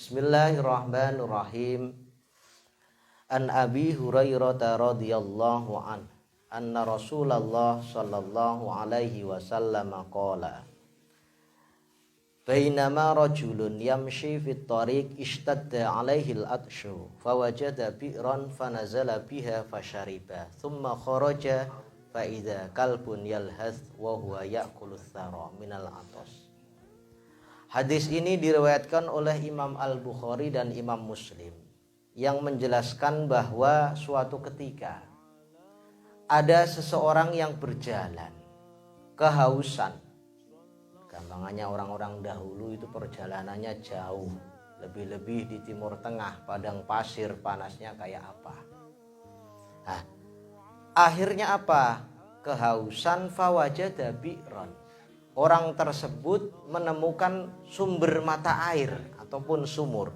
Bismillahirrahmanirrahim. An Abi Hurairah radhiyallahu an anna Rasulullah sallallahu alaihi wasallam qala Bainama rajulun yamshi fit tariq ishtadda alaihi al-atshu fawajada bi'ran fanazala biha fashariba thumma kharaja fa idza kalbun yalhath wa huwa ya'kulu thara minal atas. Hadis ini diriwayatkan oleh Imam Al-Bukhari dan Imam Muslim yang menjelaskan bahwa suatu ketika ada seseorang yang berjalan kehausan. Gampangannya orang-orang dahulu itu perjalanannya jauh, lebih-lebih di Timur Tengah, padang pasir, panasnya kayak apa. Nah, akhirnya apa? Kehausan fawajada bi'ran. Orang tersebut menemukan sumber mata air ataupun sumur.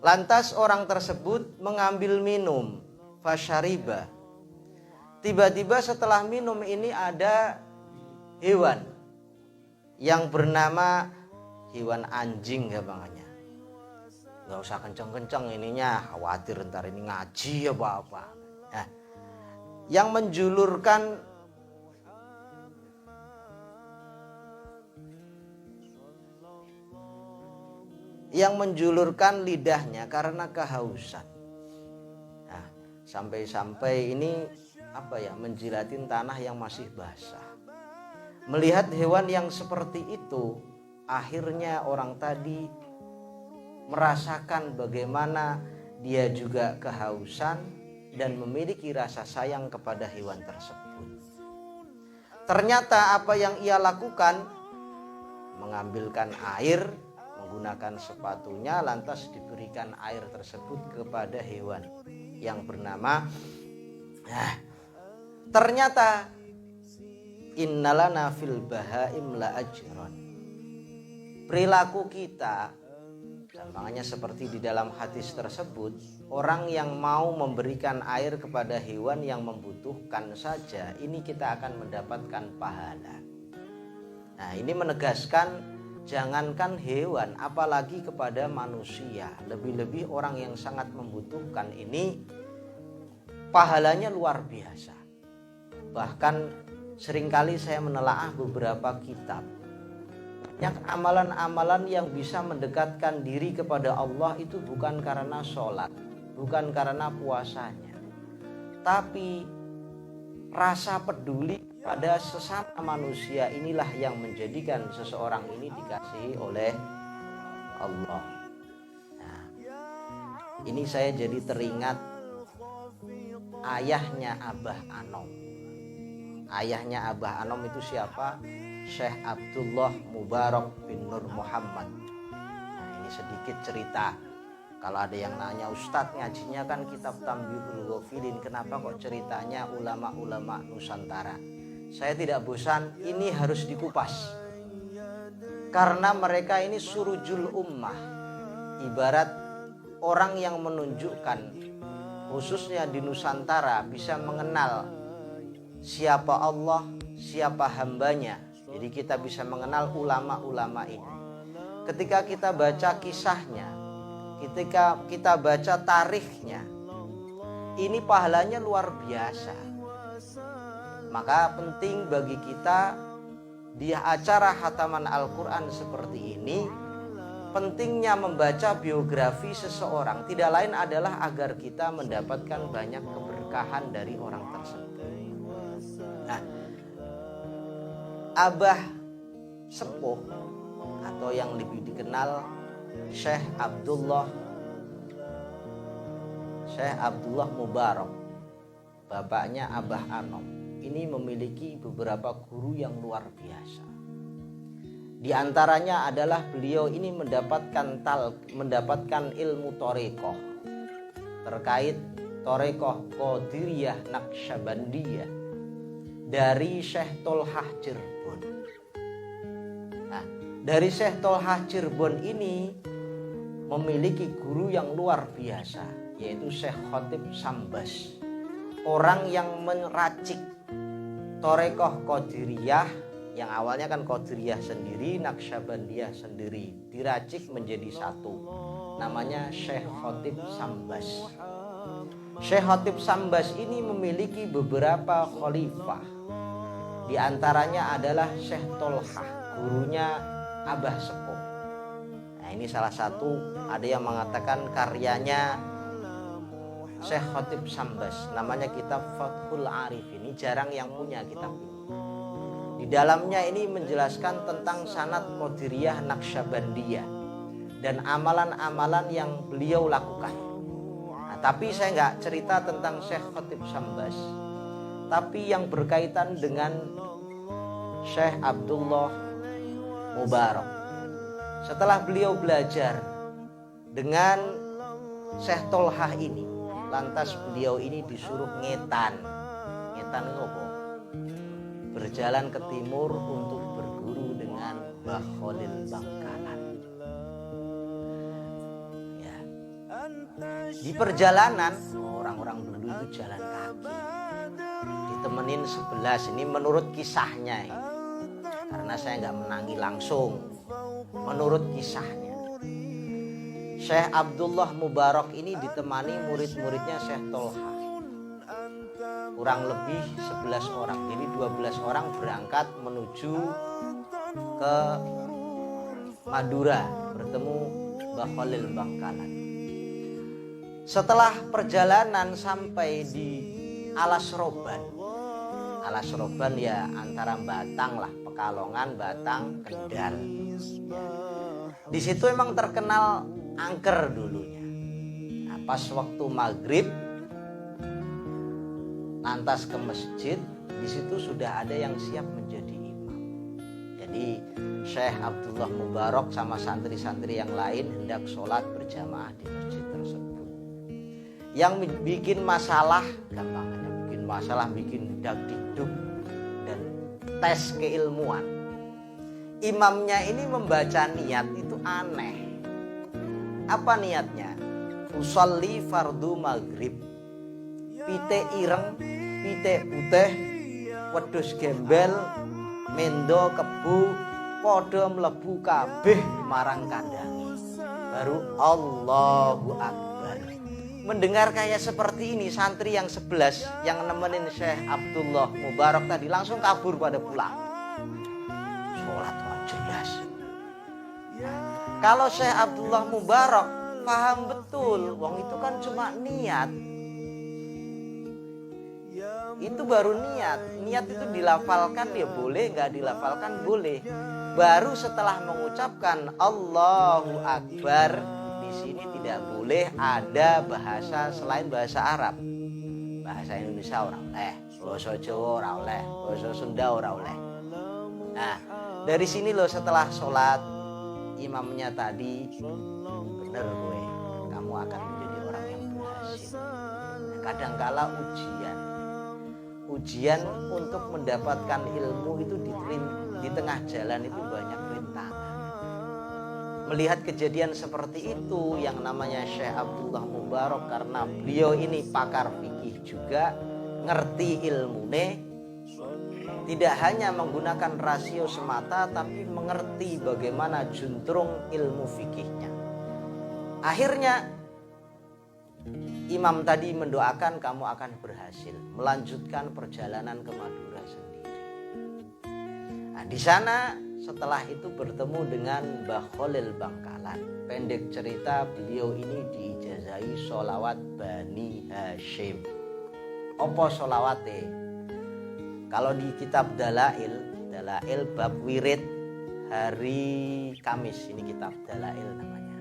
Lantas orang tersebut mengambil minum, fasyariba. Tiba-tiba setelah minum ini ada hewan yang bernama hewan anjing gampangannya. Gak usah kenceng-kenceng ininya, khawatir ntar ini ngaji apa-apa. Nah, yang menjulurkan lidahnya karena kehausan. Nah, sampai-sampai ini menjilatin tanah yang masih basah. Melihat hewan yang seperti itu, akhirnya orang tadi merasakan bagaimana dia juga kehausan dan memiliki rasa sayang kepada hewan tersebut. Ternyata apa yang ia lakukan, mengambilkan air, menggunakan sepatunya, lantas diberikan air tersebut kepada hewan yang bernama ternyata innalana fil bahaim la ajran. Perilaku kita gampangnya seperti di dalam hadis tersebut, orang yang mau memberikan air kepada hewan yang membutuhkan saja, ini kita akan mendapatkan pahala. Nah, ini menegaskan jangankan hewan, apalagi kepada manusia, lebih-lebih orang yang sangat membutuhkan ini pahalanya luar biasa. Bahkan seringkali saya menelaah beberapa kitab, banyak amalan-amalan yang bisa mendekatkan diri kepada Allah itu bukan karena sholat, bukan karena puasanya, tapi rasa peduli pada sesama manusia inilah yang menjadikan seseorang ini dikasihi oleh Allah. Nah, ini saya jadi teringat ayahnya Abah Anom. Ayahnya Abah Anom itu siapa? Syekh Abdullah Mubarak bin Nur Muhammad. Nah, ini sedikit cerita. Kalau ada yang nanya, Ustadz ngajinya kan kitab Tambihul Ghafilin, kenapa kok ceritanya ulama-ulama Nusantara? Saya tidak bosan, ini harus dikupas. Karena mereka ini surujul ummah. Ibarat orang yang menunjukkan, khususnya di Nusantara, bisa mengenal siapa Allah, siapa hambanya. Jadi kita bisa mengenal ulama-ulama ini. Ketika kita baca kisahnya, ketika kita baca tarikhnya, ini pahalanya luar biasa. Maka penting bagi kita di acara khataman Al-Quran seperti ini, pentingnya membaca biografi seseorang tidak lain adalah agar kita mendapatkan banyak keberkahan dari orang tersebut. Nah, Abah Sepuh atau yang lebih dikenal Syekh Abdullah Mubarak, bapaknya Abah Anom, ini memiliki beberapa guru yang luar biasa. Di antaranya adalah beliau ini mendapatkan ilmu Thariqah terkait Thariqah Qadiriyah Naqsyabandiyah dari Syekh Tolhah Cirebon. Nah, dari Syekh Tolhah Cirebon ini memiliki guru yang luar biasa, yaitu Syekh Khotib Sambas. Orang yang meracik Thariqah Qadiriyah Yang awalnya kan Qadiriyah sendiri, Naqsyabandiyah sendiri, diracik menjadi satu. Namanya Syekh Khotib Sambas. Syekh Khotib Sambas ini memiliki beberapa khalifah. Di antaranya adalah Syekh Tolhah, gurunya Abah Sepuh. Nah, ini salah satu, ada yang mengatakan karyanya Syekh Khotib Sambas, namanya kitab Fathul Arif. Ini jarang yang punya kitab ini. Di dalamnya ini menjelaskan tentang sanad Qadiriyah Naqsyabandiyah dan amalan-amalan yang beliau lakukan. Nah, tapi saya nggak cerita tentang Syekh Khotib Sambas, tapi yang berkaitan dengan Syekh Abdullah Mubarak. Setelah beliau belajar dengan Syekh Tolhah ini, lantas beliau ini disuruh ngetan. Ngetan ngopo? Berjalan ke timur untuk berguru dengan Mbah Khalil Bangkalan. Ya. Di perjalanan orang-orang dulu itu jalan kaki, ditemenin 11. Ini menurut kisahnya ini. Karena saya nggak menangi langsung, menurut kisahnya Syekh Abdullah Mubarak ini ditemani murid-muridnya Syekh Tolhah, kurang lebih 11 orang. Jadi 12 orang berangkat menuju ke Madura bertemu Mbah Khalil Bangkalan. Setelah perjalanan sampai di Alas Roban. Alas Roban ya antara Batang lah, Pekalongan, Batang, Kendal. Di situ emang terkenal angker dulunya. Nah, pas waktu maghrib lantas ke masjid, di situ sudah ada yang siap menjadi imam. Jadi Syekh Abdullah Mubarak sama santri-santri yang lain hendak sholat berjamaah di masjid tersebut. Yang bikin masalah, gampangnya bikin masalah, bikin dagdikduk dan tes keilmuan. Imamnya ini membaca niat itu aneh. Apa niatnya? Usolli fardu maghrib. Pite ireng, pite putih, wedhus gembel, mendo kebu, padha mlebu kabeh marang kandangi. Baru Allahu Akbar. Mendengar kayak seperti ini, santri yang 11 yang nemenin Syekh Abdullah Mubarak tadi langsung kabur pada pulang. Sholat jelas. Kalau Syekh Abdullah Mubarak paham betul, wong itu kan cuma niat. Itu baru niat. Niat itu dilafalkan ya boleh, nggak dilafalkan boleh. Baru setelah mengucapkan Allahu Akbar, di sini tidak boleh ada bahasa selain bahasa Arab. Bahasa Indonesia ora oleh, bahasa Jawa ora oleh, bahasa Sunda ora oleh. Nah, dari sini loh setelah sholat imamnya tadi, bener gue, kamu akan menjadi orang yang berhasil. Nah, kadangkala ujian untuk mendapatkan ilmu itu di tengah jalan itu banyak rintangan. Melihat kejadian seperti itu yang namanya Syekh Abdullah Mubarak, karena beliau ini pakar fikih juga, ngerti ilmune, tidak hanya menggunakan rasio semata tapi mengerti bagaimana juntrung ilmu fikihnya. Akhirnya imam tadi mendoakan kamu akan berhasil melanjutkan perjalanan ke Madura sendiri. Nah, di sana setelah itu bertemu dengan Mbah Khalil Bangkalan. Pendek cerita, beliau ini diijazahi sholawat Bani Hashim. Apa sholawate? Kalau di kitab Dalail bab wirid hari Kamis, ini kitab Dalail namanya.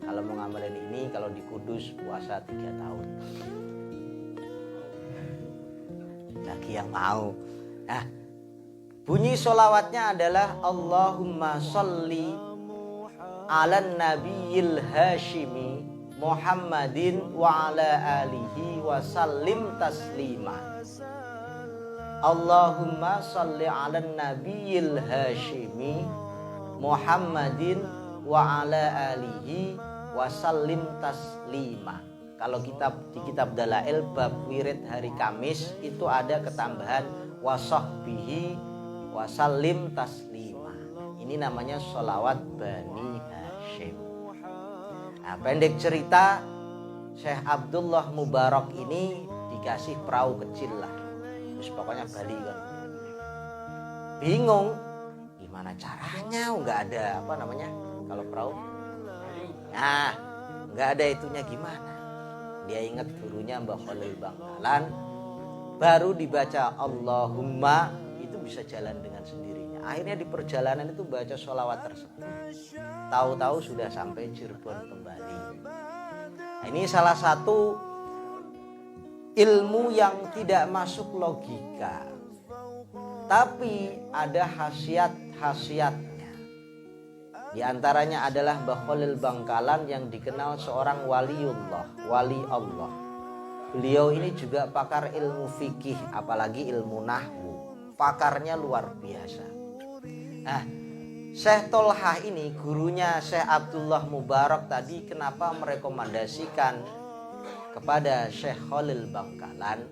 Kalau mau ngamalin ini, kalau di Kudus puasa 3 tahun. Bagi yang mau. Nah, bunyi sholawatnya adalah Allahumma sholli ala nabiyil hashimi Muhammadin wa ala alihi wa sallim taslima. Allahumma sholli ala nabiyil hashimi Muhammadin wa ala alihi wasallim taslima. Kalau di kitab Dalail bab wirid hari Kamis itu ada ketambahan wasahbihi wasallim taslima. Ini namanya sholawat Bani Hashim. Nah, pendek cerita, Syekh Abdullah Mubarak ini dikasih perahu kecil lah. Terus pokoknya Bali kan. Bingung gimana caranya, nggak ada apa namanya kalau perahu. Nah, nggak ada itunya gimana. Dia ingat gurunya Mbah Khalil Bangkalan, baru dibaca Allahumma itu bisa jalan dengan sendirinya. Akhirnya di perjalanan itu baca sholawat tersebut. Tahu-tahu sudah sampai Cirebon kembali. Nah, ini salah satu ilmu yang tidak masuk logika, tapi ada khasiat-khasiatnya. Di antaranya adalah Mbah Khalil Bangkalan yang dikenal seorang waliullah, wali Allah. Beliau ini juga pakar ilmu fikih, apalagi ilmu nahwu. Pakarnya luar biasa. Nah, Syekh Tolhah ini gurunya Syekh Abdullah Mubarak tadi kenapa merekomendasikan kepada Syekh Khalil Bangkalan?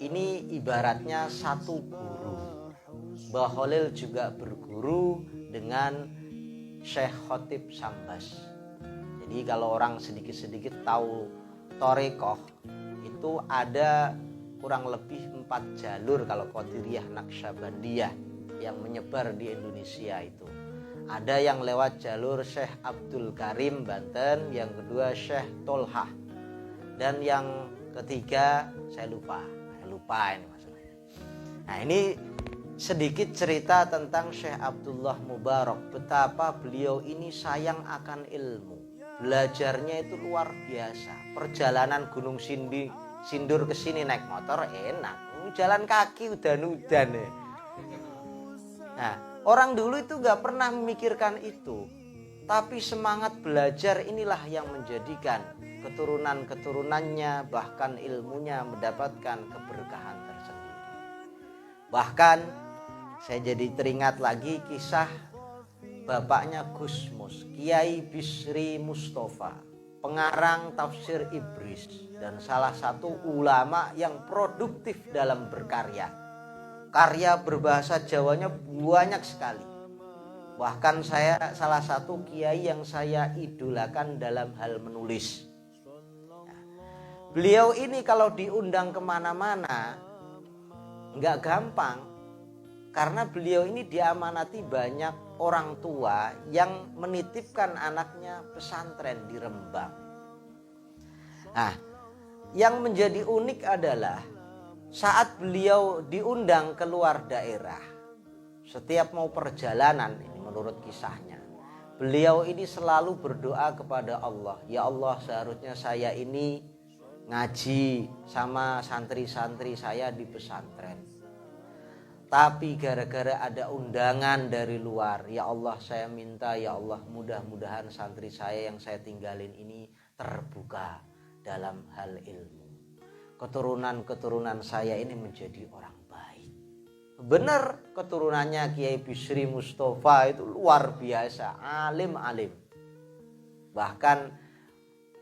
Ini ibaratnya satu guru. Mbah Khalil juga berguru dengan Syekh Khotib Sambas. Jadi kalau orang sedikit-sedikit tahu Torekoh, itu ada kurang lebih 4 jalur kalau Qadiriyah Naqsyabandiyah yang menyebar di Indonesia itu. Ada yang lewat jalur Syekh Abdul Karim Banten, yang kedua Syekh Tolhah, dan yang ketiga saya lupa ini masalahnya. Nah, ini sedikit cerita tentang Syekh Abdullah Mubarak, betapa beliau ini sayang akan ilmu. Belajarnya itu luar biasa. Perjalanan Gunung Sindur ke sini naik motor enak, jalan kaki udan-udan ya. Nah, orang dulu itu gak pernah memikirkan itu, tapi semangat belajar inilah yang menjadikan keturunan-keturunannya bahkan ilmunya mendapatkan keberkahan tersendiri. Bahkan saya jadi teringat lagi kisah bapaknya Gus Mus, Kiai Bisri Mustafa, pengarang tafsir Ibris dan salah satu ulama yang produktif dalam berkarya. Karya berbahasa Jawanya banyak sekali. Bahkan saya salah satu kiai yang saya idolakan dalam hal menulis. Beliau ini kalau diundang kemana-mana nggak gampang, karena beliau ini diamanati banyak orang tua yang menitipkan anaknya pesantren di Rembang. Nah, yang menjadi unik adalah saat beliau diundang keluar daerah, setiap mau perjalanan, ini menurut kisahnya, beliau ini selalu berdoa kepada Allah, ya Allah, seharusnya saya ini ngaji sama santri-santri saya di pesantren, tapi gara-gara ada undangan dari luar, ya Allah saya minta, ya Allah mudah-mudahan santri saya yang saya tinggalin ini terbuka dalam hal ilmu. Keturunan-keturunan saya ini menjadi orang baik. Benar, keturunannya Kiai Bisri Mustafa itu luar biasa, alim-alim. Bahkan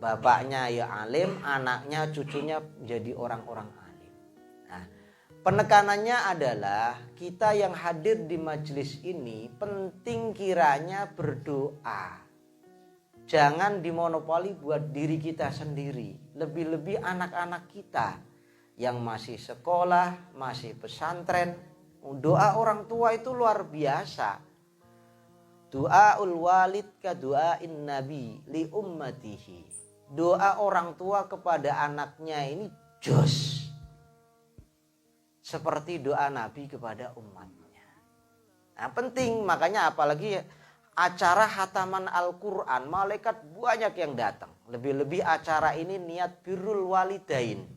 bapaknya ya alim, anaknya, cucunya menjadi orang-orang alim. Nah, penekanannya adalah kita yang hadir di majelis ini penting kiranya berdoa. Jangan dimonopoli buat diri kita sendiri. Lebih-lebih anak-anak kita yang masih sekolah, masih pesantren. Doa orang tua itu luar biasa. Doaul walid ka doain nabi li ummatihi. Doa orang tua kepada anaknya ini jos, seperti doa Nabi kepada umatnya. Nah, penting, makanya apalagi acara khataman Al-Quran, malaikat banyak yang datang. Lebih-lebih acara ini niat birrul walidain.